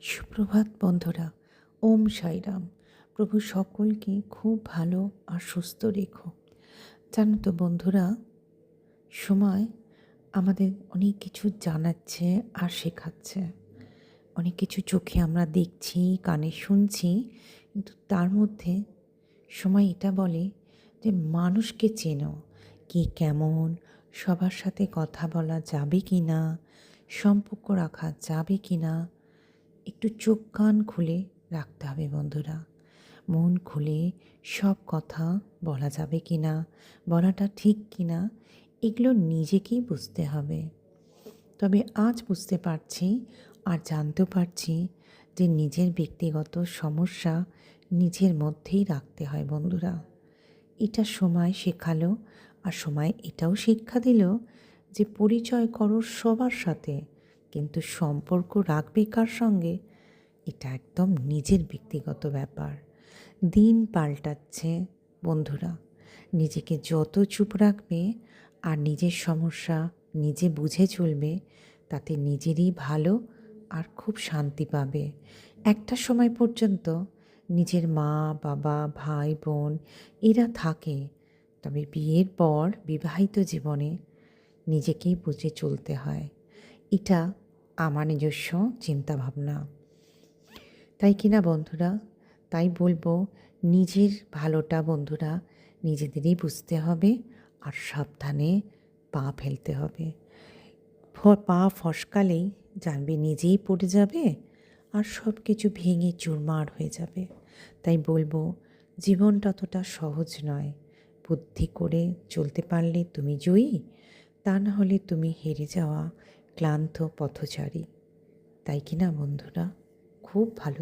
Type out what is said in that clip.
সুপ্রভাত বন্ধুরা। ওম সাইরাম। প্রভু সকলকে খুব ভালো আর সুস্থ রেখো। জানো তো বন্ধুরা, সময় আমাদের অনেক কিছু জানাচ্ছে আর শেখাচ্ছে। অনেক কিছু চোখে আমরা দেখছি, কানে শুনছি, কিন্তু তার মধ্যে সময় এটা বলে যে মানুষকে চেনো, কে কেমন, সবার সাথে কথা বলা যাবে কি না, সম্পর্ক রাখা যাবে কি না, একটু চোখ কান খুলে রাখতে হবে বন্ধুরা। মন খুলে সব কথা বলা যাবে কি না, বলাটা ঠিক কি না, এগুলো নিজেকেই বুঝতে হবে। তবে আজ বুঝতে পারছি আর জানতেও পারছি যে নিজের ব্যক্তিগত সমস্যা নিজের মধ্যেই রাখতে হয় বন্ধুরা। এটা সময় শেখালো, আর সময় এটাও শিক্ষা দিল যে পরিচয় করো সবার সাথে, কিন্তু সম্পর্ক রাখবে কার সঙ্গে এটা একদম নিজের ব্যক্তিগত ব্যাপার। দিন পাল্টাচ্ছে বন্ধুরা, নিজেকে যত চুপ রাখবে আর নিজের সমস্যা নিজে বুঝে চলবে, তাতে নিজেরই ভালো আর খুব শান্তি পাবে। একটা সময় পর্যন্ত নিজের মা বাবা ভাই বোন এরা থাকে, তবে বিয়ের পর বিবাহিত জীবনে নিজেকেই বুঝে চলতে হয়। এটা আমার নিজস্ব চিন্তাভাবনা। তাই কিনা বন্ধুরা, তাই বলবো নিজের ভালোটা বন্ধুরা নিজেদেরই বুঝতে হবে আর সাবধানে পা ফেলতে হবে। পা ফসকালেই জানবে নিজেই পড়ে যাবে আর সব কিছু ভেঙে চুরমার হয়ে যাবে। তাই বলবো জীবন ততটা সহজ নয়। বুদ্ধি করে চলতে পারলে তুমি জয়ী, তা না হলে তুমি হেরে যাওয়া ক্লান্ত পথচারী। তাই কিনা বন্ধুরা, খুব ভালো